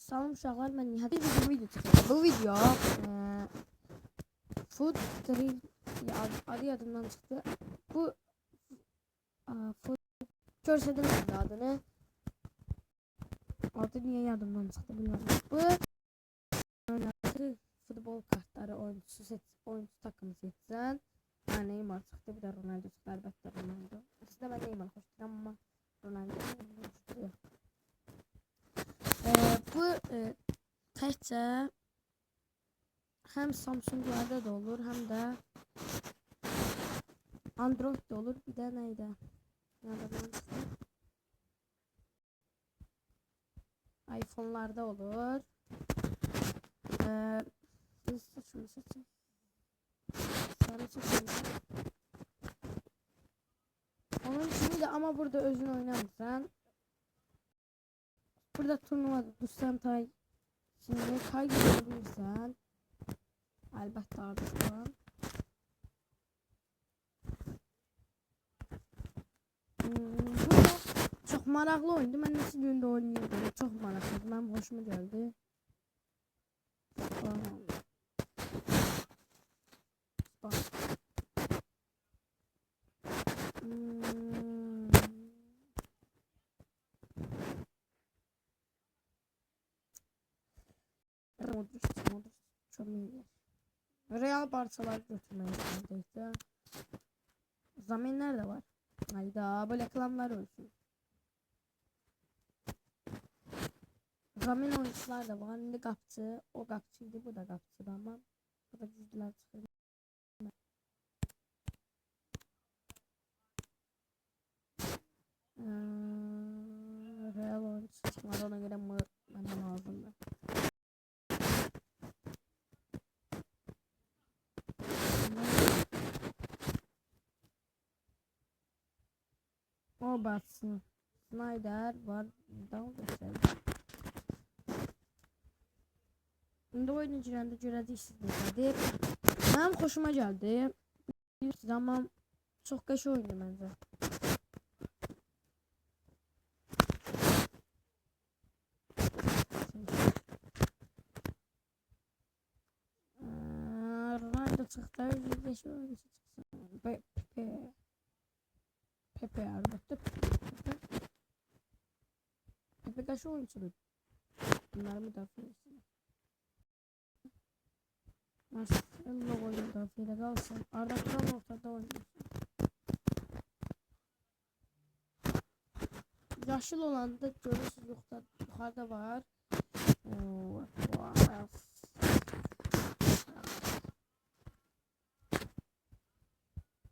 Salam uşaqlar, mən Nihat. Bir video çəkəcəm. Bu video Food Drill adı yadımdan çıxdı. Bu Food görsədim adını. Adı niyə yadımdan çıxdı bilmirəm. Bu futbol kartları oyuncu takımı seçsən. Yəni Neymar çıxdı, bir də Ronaldo çıxdı, əlbəttə Ronaldo. Əslində mən Neymar xoşlayıram, amma Ronaldo xoşlayıram. Bu təkcə həm Samsunglarda da olur, həm də Android da olur. Bir də nə idi? iPhone'larda olur. Siz seçin. Sarı seçin. Onun için de ama burada özünü oynamırsan. Burada turnuvada düşsen tay. Şimdi kaybediyorsan. Elbette ardından. Burada çok maraklı oyundu. Ben nasıl günde oynuyordum. Çok maraklıydı. Ben hoşuma geldi. Bak. Modric çok iyi. Real Barçalar götürmeyi neredeyse. Zaminler de var. Hayda, böyle klanlar olsun. Zamin oyuncular da var. Şimdi kapçı, o kapçıydı, bu da kapçı ama bu da güçlüler çıkıyor. Real oyuncu çıkmadı, ona göre bana lazımdı. O batsın. Snyder var. Daha güzel. İndi oyuncularında görəcəksiniz. Mənim xoşuma gəldi. Amma çox qəşəng oyundu məncə. Ronaldo çıxdı. Qəşəng oyuncu çıxsın. Pepe əlbəttə. Pepe qəşəng oyuncudur. Bunları müdafiə etsin. Marcelo golü müdafiədə qalsın. Arda Turan ortada oynasın. Yaşıl olanda görürsünüz, yuxarıda var.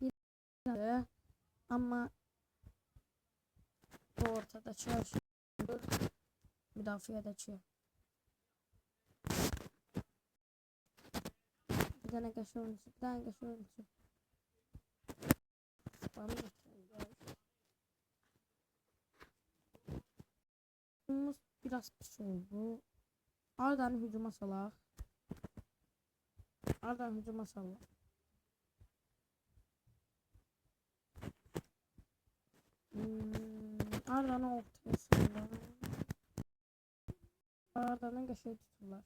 Bir ama bu ortada çalışıyor. Müdafiədəki. Bir tane kaşı oyuncusu, bir tane kaşı oyuncusu. Biraz pis oldu. Arda'nı hücuma salaq. Arda'nı hücuma salaq. Arda'nı ortaya salaq. Arda'nın qəşəng tuturlar.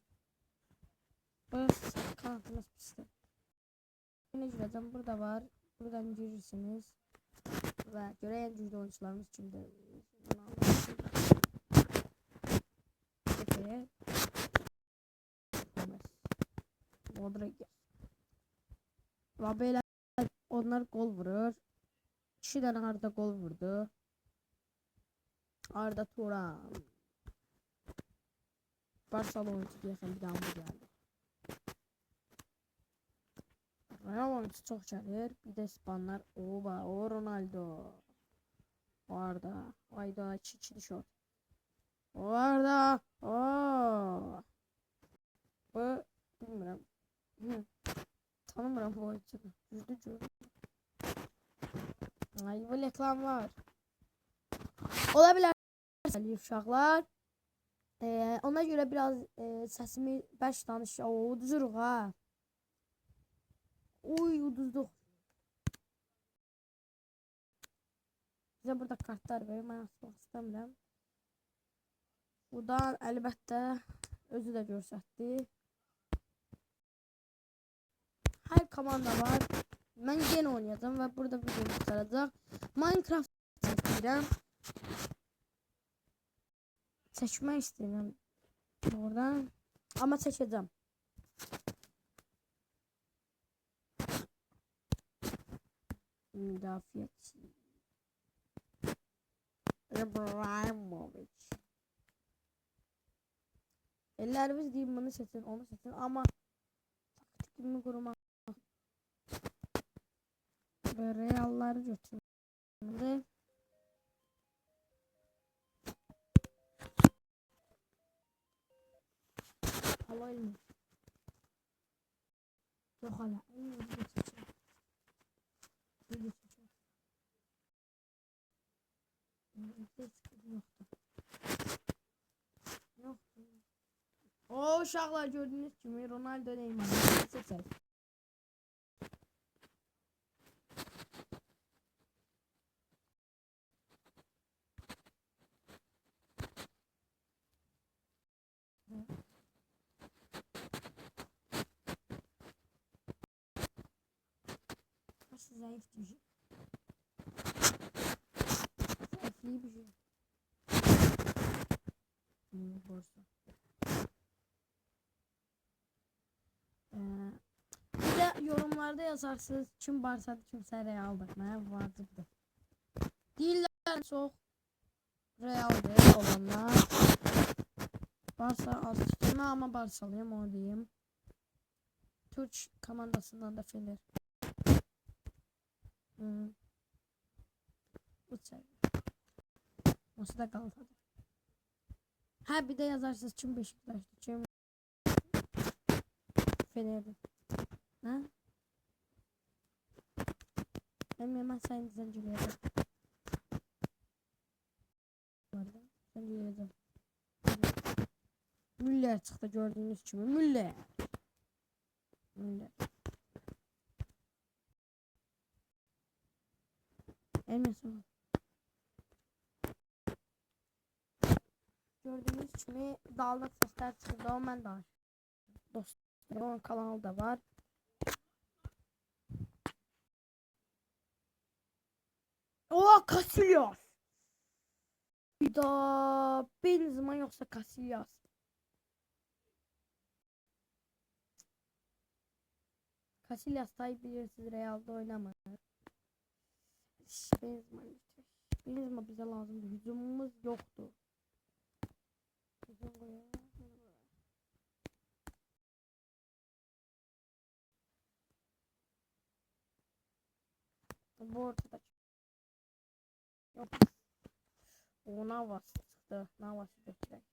Burası kanatımız pistir. Yine gireceğim. Burada var. Buradan girirsiniz. Ve göreyen cüzde oyuncularımız şimdi. Pepe. Modric. Ve onlar gol vurur. 2 tane Arda gol vurdu. Arda Turan. Barcelona oyuncu diyesem bir daha bu geldi. Real oyuncu çok gəlir. Bir de İspanlar. Oba, o Ronaldo. O Arda. Ayda 2 şot. O Arda. O. Bu bilmirəm. Tanımıram bu oyuncuyu. Düzdür. Ay, bu reklam var. Olabilir uşaqlar. Ona göre biraz sesimi 5 danışa uduzuruq ha. Oy, uduzduq. Bize burada kartlar verir, ben asmak istemiyorum. Buradan əlbəttə özü də göstərdi. Her komanda var. Ben yine oynayacağım ve burada video göstereceğim. Minecraft çekeceğim. Seçmek istedim buradan ama seçeceğim. Müdafiaçı İbrahimovic. Ellerimiz diyeyim, bunu seçin, onu seçin ama taktikimi kurmak ve realları götürmeli. Halay mı? Yok hala. O uşaqlar gördüğünüz kimi Ronaldo Neymar seçək. Nasıl zayıf düşün. Zayıflığı bir şey. Borsa. Bir de yorumlarda yazarsınız kim Barça kimse Real bakmaya vacibdir. Değiller çok Real'de olanlar. Barça altıştırma ama Barçalıyım onu diyeyim. Türk komandasından da Fener. Uçak. Nasıl da kaldı. Ha bir de yazarsınız kim Beşiktaş'ta kim Fener'de. Ha? Hemen sayın zincirleyeceğim. Zincirleyeceğim. Müller çıktı gördüğünüz gibi. Müller. Elmesin. Gördüğünüz gibi dağlık sesler çıktı. O ben daha. Dostlarım kanalı da var. O Casillas. Bir daha Benzema yoksa Casillas. Casillas tabi bilirsiniz Real'da oynamadı. Benzema bize lazımdı. Hücumumuz yoktu. Bu ortada yok. O Navas çıktı. Navas'ı götürek.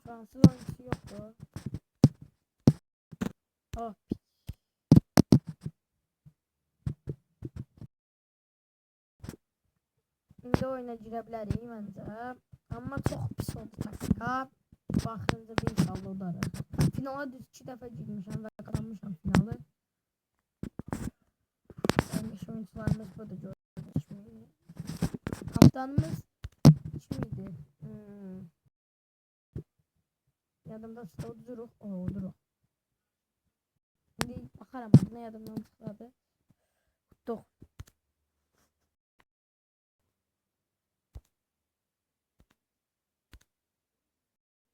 Fransız oyuncusu yoktu. Oh. Şimdi oyuna girebilirim bence. Ama çok pis oldu taktika. Baxınca da inşallah odarıq. Finala düz 2 dəfə girmişəm və qazanmışam finalı. Ölmüş oyuncularımız burada gördüyünüz kimi. Kaptanımız kim idi? Yadımda çıxdı, Oduruq. Oduruq. Şimdi baxaram adına, yadımdan çıxladı. Tutduq.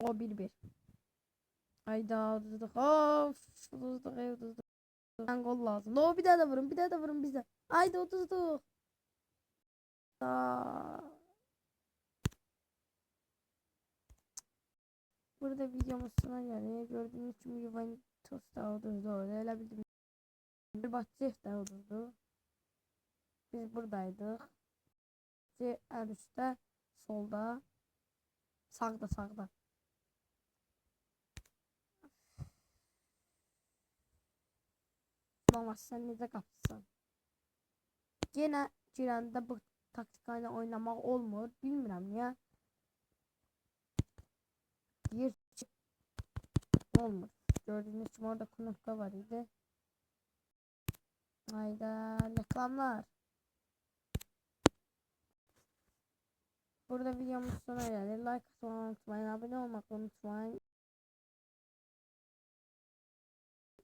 O 1-1. Ayda uduzduk. Of uduzduk. Ben gol lazım. O bir daha da vurun. Bir daha da vurun bize. Ayda uduzduk. Burada videomuz sona geliyor. Gördüğünüz gibi Juventus da uduzdu. Öyle bildim. Bir Bahçef de uduzdu. Biz buradaydık. En üstte. Solda. Sağda. Ama sen necə qapısan? Yenə girəndə bu taktikayla oynamaq olmur. Bilmirəm niyə. Deyir ki, Olmuyor. Gördüğünüz gibi orada knopka var idi. Hayda reklamlar. Burada videomuz sona geldi. Like atmayı unutmayın. Abone olmayı unutmayın.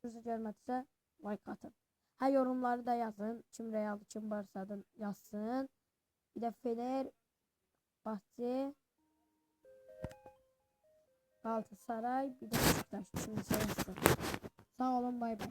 Sizi görmediyse like atın. Ha yorumları da yazın. Kim Real, kim Barsa'dan yazsın. Bir de Fener, Bahçe, Galatasaray, bir de Beşiktaş. Şimdi yazsın. Sağ olun, bay bay.